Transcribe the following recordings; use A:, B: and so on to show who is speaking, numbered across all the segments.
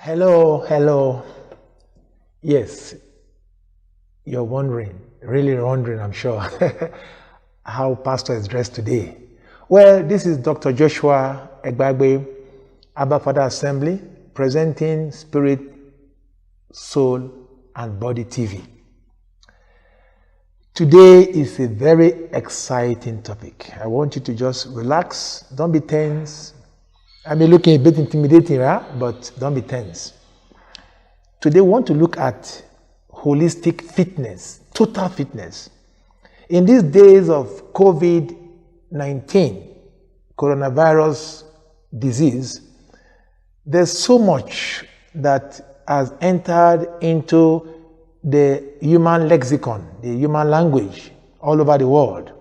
A: Hello, hello. Yes, you're wondering, really wondering, I'm sure, how Pastor is dressed today. Well, this is Dr. Joshua Egbagbe, Abba Father Assembly, presenting Spirit, Soul, and Body TV. Today is a very exciting topic. I want you to just relax, don't be tense. I may look a bit intimidating, right? But don't be tense. Today we want to look at holistic fitness, total fitness. In these days of COVID-19, coronavirus disease, there's so much that has entered into the human lexicon, the human language all over the world.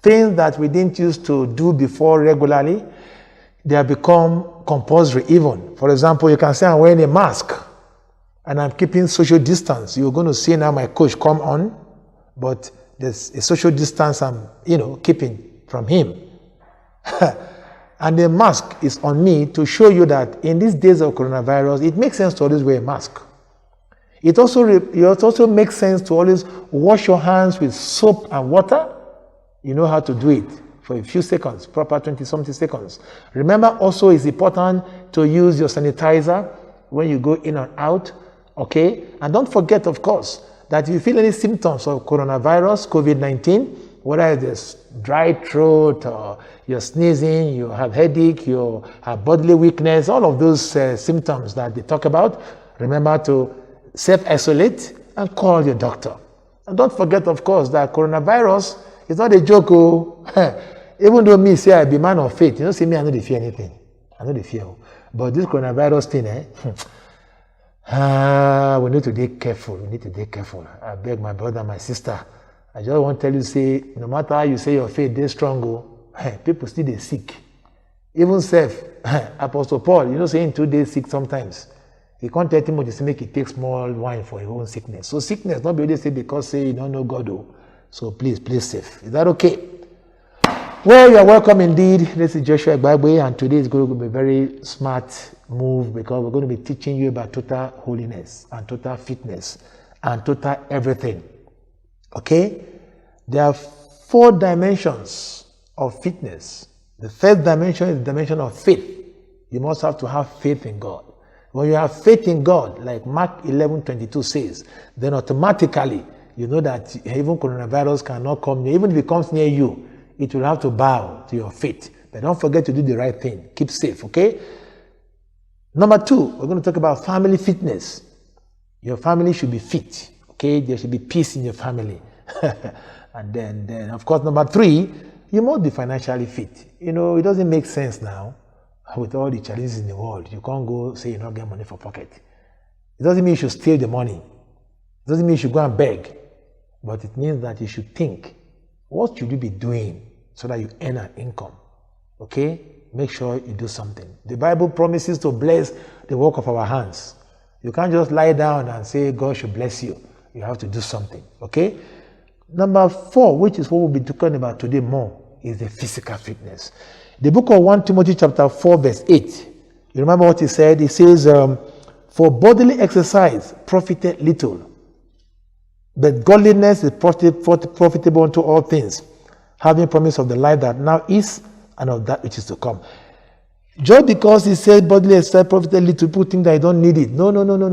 A: Things that we didn't used to do before regularly, they have become compulsory even. For example, you can say I'm wearing a mask and I'm keeping social distance. You're going to see now my coach come on, but there's a social distance I'm, keeping from him. And the mask is on me to show you that in these days of coronavirus, it makes sense to always wear a mask. It also makes sense to always wash your hands with soap and water. You know how to do it for a few seconds, proper 20-something seconds. Remember also it's important to use your sanitizer when you go in and out, okay? And don't forget, of course, that if you feel any symptoms of coronavirus, COVID-19, whether it's dry throat or you're sneezing, you have headache, you have bodily weakness, all of those symptoms that they talk about, remember to self-isolate and call your doctor. And don't forget, of course, that coronavirus is not a joke. Even though me say I be man of faith, see me, I don't fear anything. I don't fear. But this coronavirus thing, we need to be careful. We need to be careful. I beg my brother, my sister. I just want to tell you, say, no matter how you say your faith, they're strong. People still they sick. Even self, Apostle Paul, saying 2 days sick sometimes. He can't tell Timothy to make it take small wine for your own sickness. So sickness, not be able to say because say you don't know God. So please, play safe. Is that okay? Well, you are welcome indeed. This is Joshua Egbagbe, and today is going to be a very smart move because we're going to be teaching you about total holiness and total fitness and total everything. Okay? There are 4 dimensions of fitness. The first dimension is the dimension of faith. You must have to have faith in God. When you have faith in God, like Mark 11:22 says, then automatically you know that even coronavirus cannot come near. Even if it comes near you, it will have to bow to your faith. But don't forget to do the right thing. Keep safe, okay? Number 2, we're going to talk about family fitness. Your family should be fit, okay? There should be peace in your family. And then, of course, number 3, you must be financially fit. It doesn't make sense now with all the challenges in the world. You can't go say you don't get money for pocket. It doesn't mean you should steal the money. It doesn't mean you should go and beg. But it means that you should think, what should you be doing so that you earn an income? Okay? Make sure you do something. The Bible promises to bless the work of our hands. You can't just lie down and say God should bless you. You have to do something. Okay? Number 4, which is what we'll be talking about today more, is the physical fitness. The book of 1 Timothy chapter 4 verse 8. You remember what he said? He says, for bodily exercise profited little, but godliness is profitable unto all things, having promise of the life that now is and of that which is to come. Just because he said bodily exercise profited little, people think that you don't need it. No,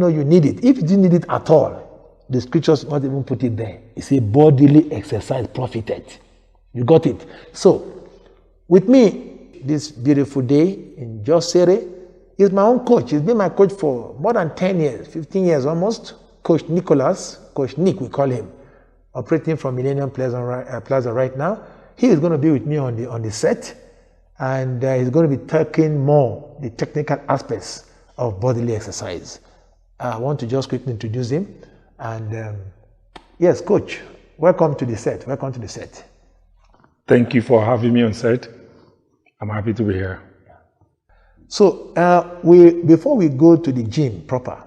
A: you need it. If you didn't need it at all, the scriptures not even put it there. It says bodily exercise profited. You got it? So, with me, this beautiful day in Jos Sere, is my own coach. He's been my coach for more than 10 years, 15 years almost. Coach Nicholas, Coach Nick, we call him, operating from Millennium Plaza right now. He is going to be with me on the set, and he's going to be talking more the technical aspects of bodily exercise. I want to just quickly introduce him. And yes, Coach, welcome to the set. Welcome to the set.
B: Thank you for having me on set. I'm happy to be here.
A: So before we go to the gym proper,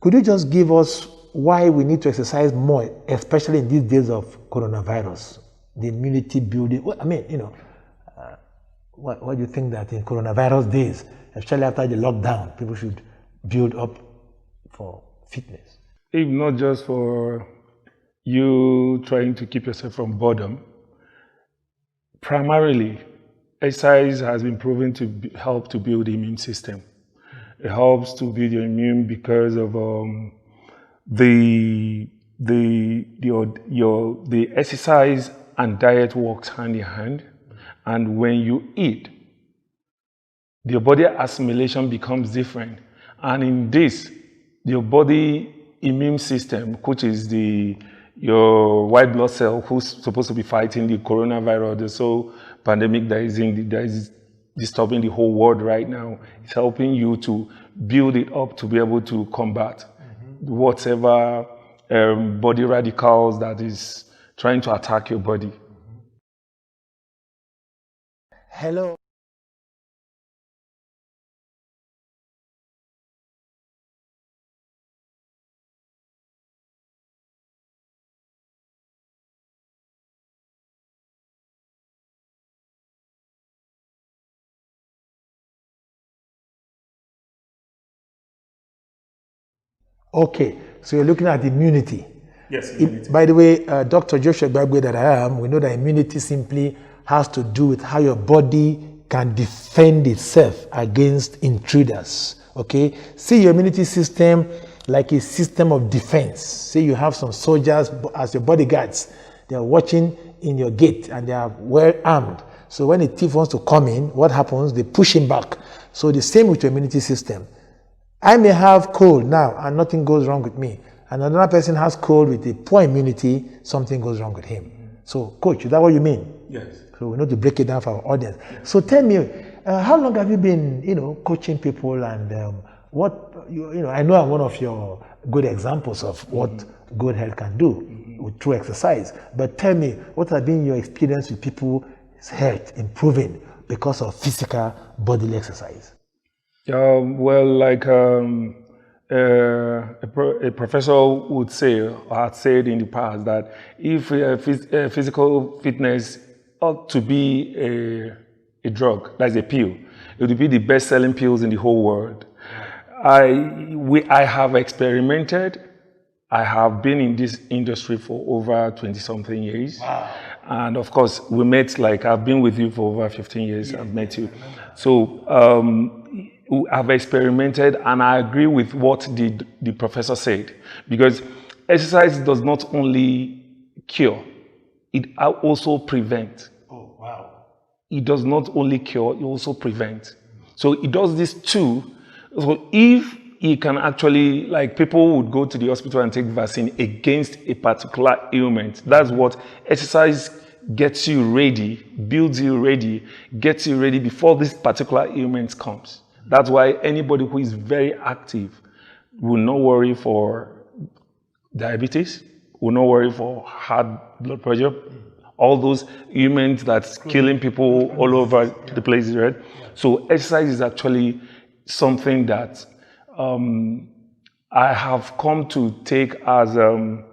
A: could you just give us why we need to exercise more, especially in these days of coronavirus, the immunity building? Well, I mean, what do you think that in coronavirus days, especially after the lockdown, people should build up for fitness?
B: If not just for you trying to keep yourself from boredom, primarily, exercise has been proven to help to build the immune system. It helps to build your immune because of the exercise and diet works hand in hand. And when you eat, your body assimilation becomes different. And in this, your body immune system, which is your white blood cell, who's supposed to be fighting the coronavirus, the so pandemic that is disturbing the whole world right now, it's helping you to build it up to be able to combat whatever body radicals that is trying to attack your body.
A: Hello. Okay, so you're looking at immunity.
B: Yes, immunity.
A: By the way, Dr. Joshua Egbagbe that I am, we know that immunity simply has to do with how your body can defend itself against intruders. Okay, see your immunity system like a system of defense. Say you have some soldiers as your bodyguards. They are watching in your gate and they are well armed. So when a thief wants to come in, what happens? They push him back. So the same with your immunity system. I may have cold now and nothing goes wrong with me. And another person has cold with a poor immunity, something goes wrong with him. So, coach, is that what you mean?
B: Yes.
A: So we need to break it down for our audience. Yes. So tell me, how long have you been, coaching people, and what, I know I'm one of your good examples of what good health can do through exercise. But tell me, what has been your experience with people's health improving because of physical bodily exercise?
B: Well, like a professor would say, or had said in the past, that if physical fitness ought to be a drug, that's a pill, it would be the best-selling pills in the whole world. I have experimented. I have been in this industry for over 20-something years.
A: Wow.
B: And of course, we met, I've been with you for over 15 years. I've met you. So I've experimented, and I agree with what the professor said, because exercise does not only cure, it also prevents.
A: Oh, wow.
B: It does not only cure, it also prevents. So it does this too. So if it can actually, people would go to the hospital and take vaccine against a particular ailment. That's what exercise gets you ready, builds you ready, gets you ready before this particular ailment comes. That's why anybody who is very active will not worry for diabetes, will not worry for high blood pressure, all those ailments that's killing people all over the place, right? So exercise is actually something that I have come to take as a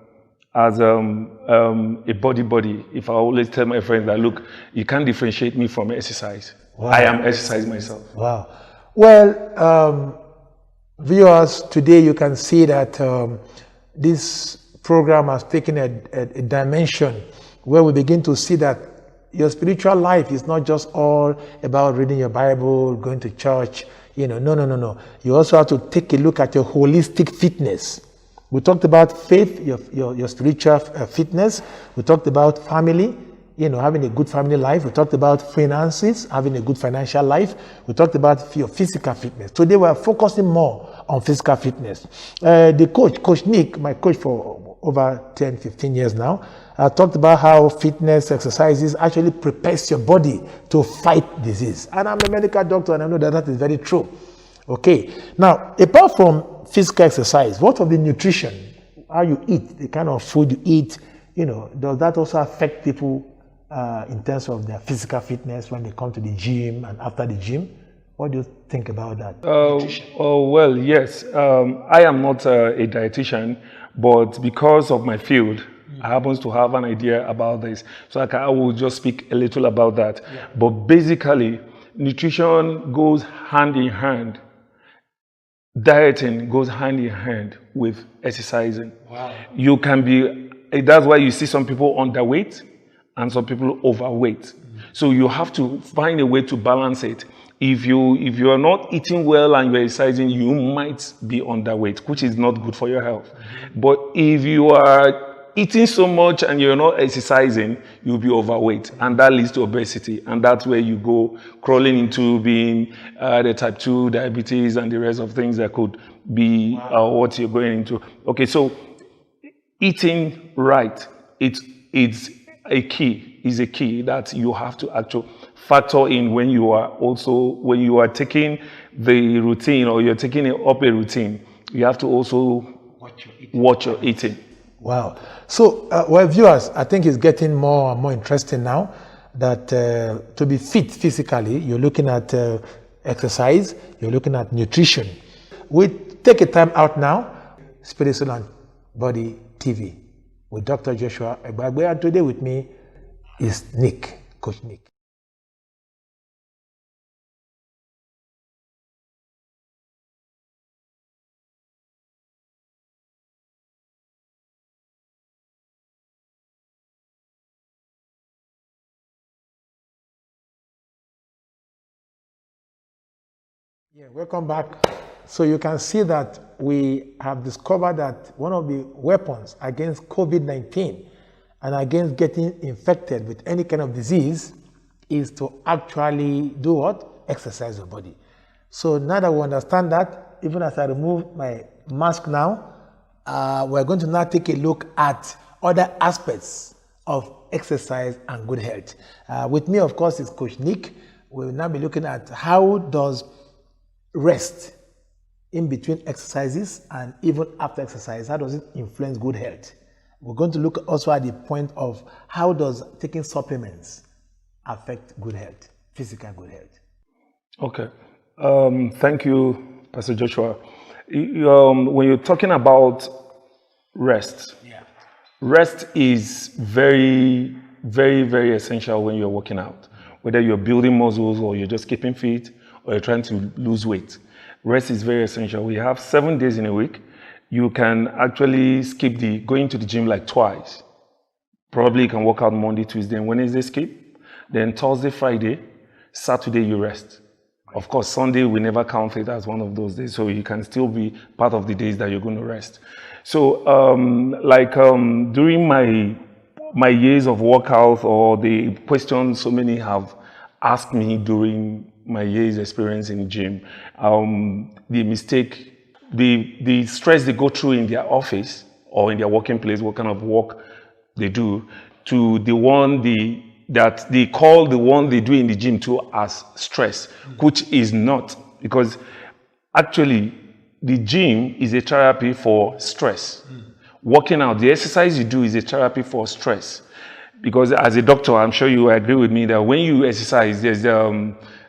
B: body. If I always tell my friends that, look, you can't differentiate me from exercise. Wow. I am exercise myself.
A: Wow. Well, viewers, today you can see that this program has taken a dimension where we begin to see that your spiritual life is not just all about reading your Bible, going to church, no. You also have to take a look at your holistic fitness. We talked about faith, your spiritual fitness. We talked about family, having a good family life. We talked about finances, having a good financial life. We talked about your physical fitness. Today we are focusing more on physical fitness. The Coach Nick, my coach for over 10, 15 years now, talked about how fitness exercises actually prepares your body to fight disease. And I'm a medical doctor, and I know that is very true. Okay. Now, apart from physical exercise, what of the nutrition? How you eat, the kind of food you eat, does that also affect people in terms of their physical fitness when they come to the gym and after the gym? What do you think about that?
B: Well, yes. I am not a dietitian, but because of my field, I happen to have an idea about this. So I will just speak a little about that. Yeah. But basically, nutrition goes hand in hand dieting goes hand in hand with exercising.
A: Wow.
B: You can be, that's why you see some people underweight and some people overweight. So you have to find a way to balance it. If you are not eating well and you're exercising, you might be underweight, which is not good for your health. But if you are eating so much and you're not exercising, you'll be overweight, and that leads to obesity, and that's where you go crawling into being the type 2 diabetes and the rest of things that could be what you're going into. Okay, so eating right, it's a key that you have to actually factor in when you are taking the routine, or you're taking up a routine. You have to also watch your eating.
A: Wow. So, well, viewers, I think it's getting more and more interesting now that to be fit physically, you're looking at exercise, you're looking at nutrition. We take a time out now, Spirit, Soul, and Body TV with Dr. Joshua Egbagbe, and today with me is Nick, Coach Nick. Yeah, welcome back. So you can see that we have discovered that one of the weapons against COVID-19 and against getting infected with any kind of disease is to actually do what? Exercise your body. So now that we understand that, even as I remove my mask now, we're going to now take a look at other aspects of exercise and good health. With me, of course, is Coach Nick. We will now be looking at how does rest in between exercises and even after exercise, how does it influence good health? We're going to look also at the point of how does taking supplements affect good health, physical good health.
B: Okay. Thank you, Pastor Joshua. When you're talking about rest, rest is very, very, very essential when you're working out. Whether you're building muscles or you're just keeping fit or you're trying to lose weight. Rest is very essential. We have 7 days in a week. You can actually skip going to the gym like twice. Probably you can work out Monday, Tuesday, and Wednesday skip. Then Thursday, Friday, Saturday you rest. Of course, Sunday we never count it as one of those days, so you can still be part of the days that you're going to rest. So during my years of workout, or the questions so many have asked me during my years experience in the gym, the mistake, the stress they go through in their office or in their working place, what kind of work they do, to the one that they call the one they do in the gym to as stress, which is not, because actually the gym is a therapy for stress. Working out, the exercise you do is a therapy for stress. Because as a doctor, I'm sure you agree with me that when you exercise, there's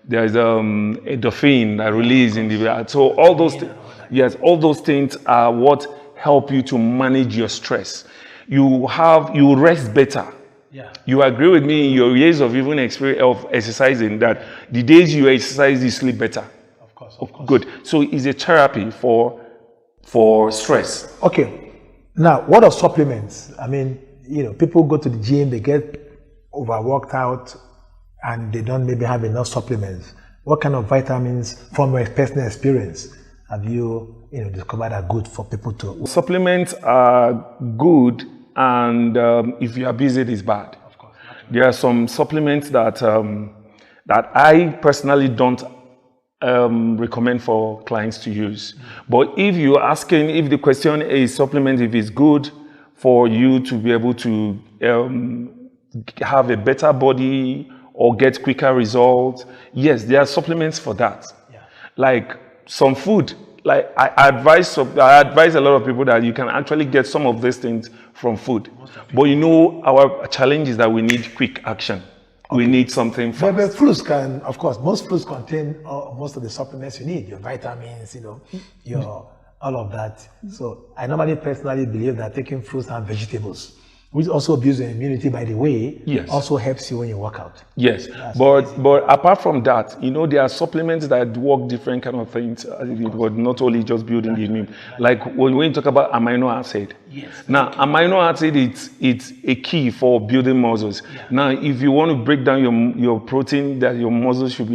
B: endorphin that release in the, so all those things are what help you to manage your stress. You rest better. Yeah. You agree with me in your years of even experience of exercising that the days you exercise, you sleep better.
A: Of course.
B: Good. So it's a therapy for stress.
A: Okay. Now, what are supplements? I mean, people go to the gym, they get overworked out, and they don't maybe have enough supplements. What kind of vitamins, from your personal experience, have you discovered are good for people to?
B: Supplements are good, and if you abuse it, it's bad.
A: Of course.
B: There are some supplements that I personally don't recommend for clients to use. But if you're asking, if the question is supplement, if it's good for you to be able to have a better body or get quicker results, yes, there are supplements for that. Yeah. Like some food, like I advise a lot of people that you can actually get some of these things from food. But our challenge is that we need quick action. Okay. We need something fast.
A: But fruits can, of course, most fruits contain most of the supplements you need, your vitamins, your all of that. So I normally personally believe that taking fruits and vegetables which also builds the immunity, by the way,
B: Yes.
A: also helps you when you work out.
B: Yes, but apart from that, there are supplements that work different kind of things. But not only just building the immune. Like when you talk about amino acid.
A: Yes.
B: Now, amino acid it's a key for building muscles.
A: Yeah.
B: Now, if you want to break down your protein that your muscles should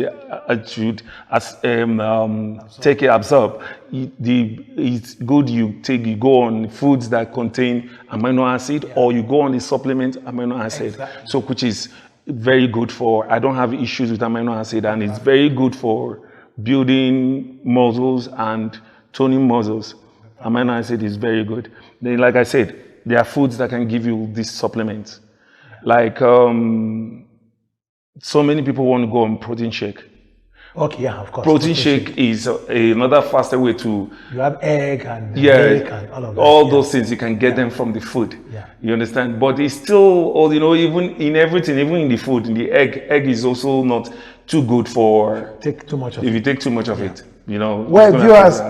B: take it absorb, it's good you go on foods that contain amino acid, or you go on the supplement amino acid.
A: Exactly.
B: So which is very good I don't have issues with amino acid, and it's very good for building muscles and toning muscles. Amino acid is very good. Then, like I said, there are foods that can give you these supplements. Like so many people want to go on protein shake.
A: Okay, yeah, of course.
B: Protein shake is another faster way to...
A: You have egg and milk and all of that.
B: All those things, you can get them from the food.
A: Yeah.
B: You understand? But it's still, even in everything, even in the food, in the egg is also not too good for...
A: Take too much of
B: If you take too much of it,
A: Well, viewers,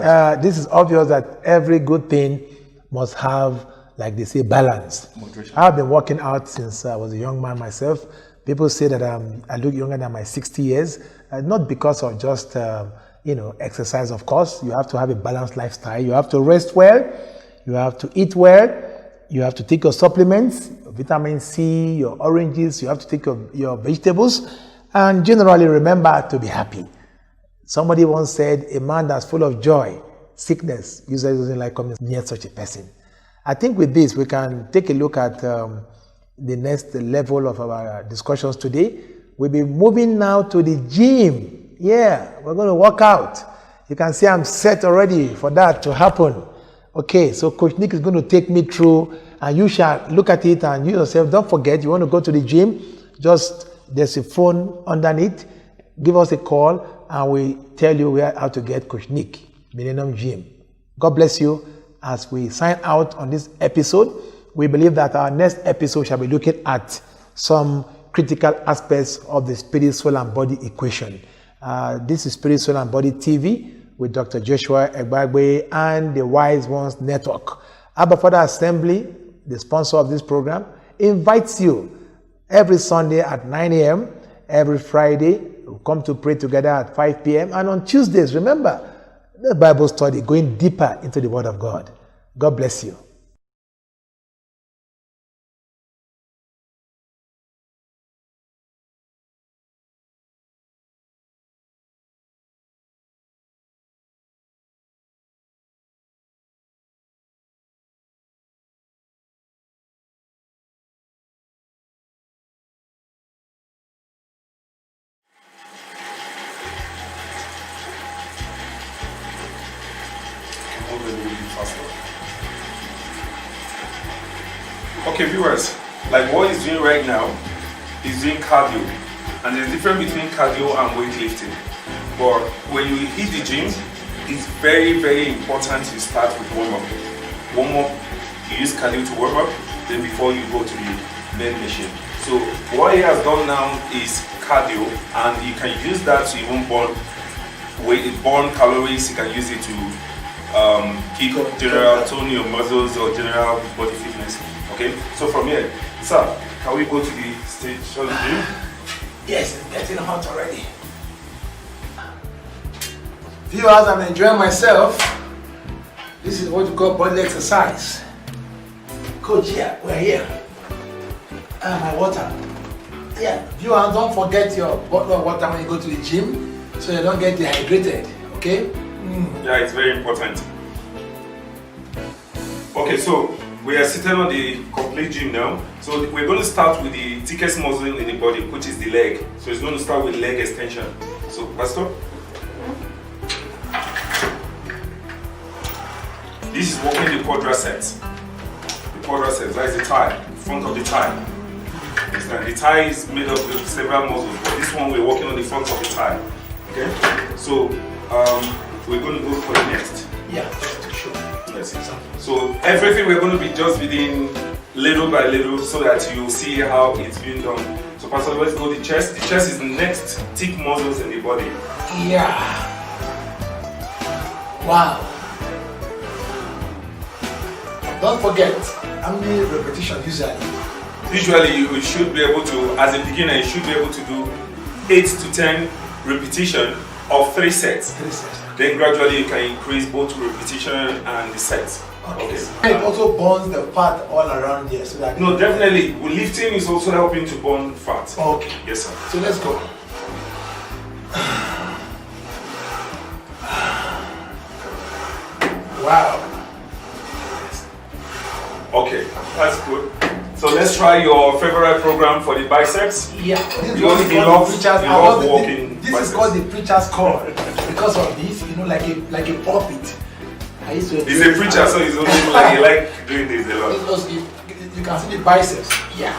A: this is obvious that every good thing must have, like they say, balance.
B: Moderation.
A: I've been working out since I was a young man myself. People say that I look younger than my 60 years, not because of just, exercise, of course. You have to have a balanced lifestyle. You have to rest well. You have to eat well. You have to take your supplements, vitamin C, your oranges. You have to take your vegetables. And generally remember to be happy. Somebody once said, a man that's full of joy, sickness, usually doesn't like coming near such a person. I think with this, we can take a look at the next level of our discussions today. We'll be moving now to the gym. Yeah, we're going to work out. You can see I'm set already for that to happen. Okay, so Coach Nick is going to take me through, and you shall look at it and you yourself, don't forget, you want to go to the gym, there's a phone underneath. Give us a call and we tell you how to get Coach Nick, Millennium Gym. God bless you. As we sign out on this episode, we believe that our next episode shall be looking at some critical aspects of the spirit, soul, and body equation. This is Spirit, Soul, and Body TV with Dr. Joshua Egbagbe and the Wise Ones Network. Abba Father Assembly, the sponsor of this program, invites you every Sunday at 9 a.m., every Friday, we come to pray together at 5 p.m., and on Tuesdays, remember, the Bible study, going deeper into the Word of God. God bless you.
B: Okay, viewers, like what he's doing right now, he's doing cardio, and there's a difference between cardio and weightlifting. But when you hit the gym, it's very, very important to start with warm-up. Warm-up, you use cardio to warm up, then before you go to the main machine. So what he has done now is cardio, and you can use that to even burn calories. You can use it to keep general tone your muscles or general body fitness. Okay, so from here, sir, can we go to the stage? Shall we do?
A: Yes, it's getting hot already. Viewers, I'm enjoying myself. This is what we call body exercise. Coach, here, we're here. My water. Yeah, viewers, don't forget your bottle of water when you go to the gym so you don't get dehydrated, okay?
B: Yeah, it's very important. Okay, so we are sitting on the complete gym now. So we're going to start with the thickest muscle in the body, which is the leg. So it's going to start with leg extension. So, Pastor? This is working the quadriceps. The quadriceps, that is the thigh, the front of the thigh. The thigh is made up of several muscles, but this one we're working on the front of the thigh. Okay? So, we're going to go for the next.
A: Yeah, sure.
B: Yes. So everything we're going to be just within little by little so that you see how it's being done. So Pastor, let's go to the chest. The chest is the next thick muscles in the body.
A: Yeah. Wow. Don't forget, how many repetitions usually?
B: Usually you should be able to, as a beginner, you should be able to do 8 to 10 repetition of 3 sets.
A: 3 sets.
B: Then gradually you can increase both repetition and the sets.
A: Okay. It also burns the fat all around here. So that
B: no, definitely. Lifting is also helping to burn fat.
A: Okay.
B: Yes, sir.
A: So let's go. Wow.
B: Okay, that's good. So let's try your favorite program for the biceps.
A: Yeah. This
B: You love walking.
A: This is called the preacher's call because of this. You know, like a pulpit. I used to.
B: He's a preacher, so he's only like doing this a lot.
A: Because you can see the biceps. Yeah.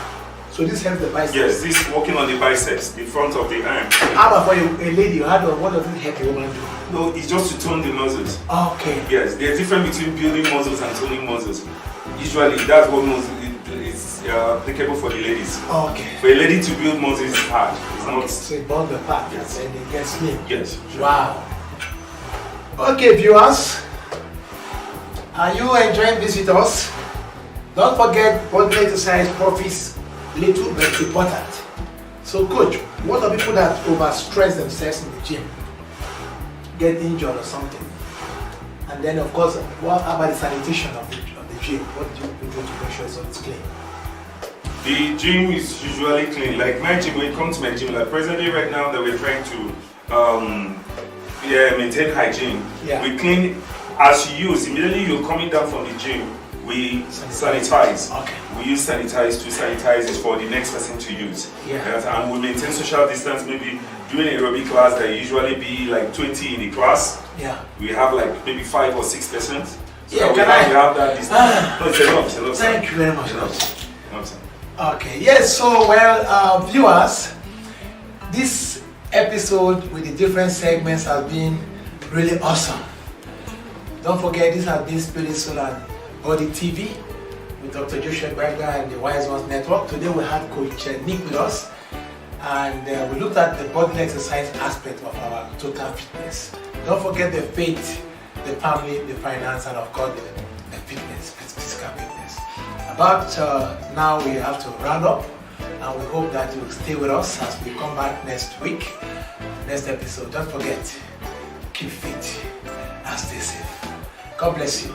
A: So this helps the biceps.
B: Yes, this working on the biceps, the front of the arm.
A: How about for a lady? What does it help a woman do?
B: No, it's just to tone the muscles.
A: Okay.
B: Yes, there's a difference between building muscles and toning muscles. Usually, that's what is applicable for the ladies.
A: Okay.
B: For a lady to build muscles is hard. It's not.
A: So it burns the fat
B: Yes.
A: and it gets slim.
B: Yes. Sure.
A: Wow. Okay, viewers. Are you enjoying this with us? Don't forget, body exercise profits little but important. So, coach, what are people that overstress themselves in the gym, get injured or something? And then, of course, what about the sanitation of the gym? What do you do to make sure it's clean?
B: The gym is usually clean. Like my gym, when it comes to my gym, like presently right now that we're trying to maintain hygiene.
A: Yeah.
B: We clean as you use. Immediately you're coming down from the gym, we sanitize.
A: Okay.
B: We use sanitize to sanitize it for the next person to use.
A: Yeah.
B: And we maintain social distance. Maybe during aerobic class, there usually be like 20 in the class.
A: Yeah.
B: We have like maybe 5 or 6 percent. So
A: Yeah,
B: we have that distance. No, it's enough.
A: Thank you very much.
B: Enough, sir.
A: Okay, yes, so viewers, this episode with the different segments has been really awesome. Don't forget, this has been Spirit, Soul and Body TV with Dr. Joshua Egbagbe and the Wise Ones Network. Today we had Coach Nick with us, and we looked at the body exercise aspect of our total fitness. Don't forget the faith, the family, the finance, and of course the fitness, physical fitness. But now we have to round up, and we hope that you'll stay with us as we come back next week, next episode. Don't forget, keep fit and stay safe. God bless you.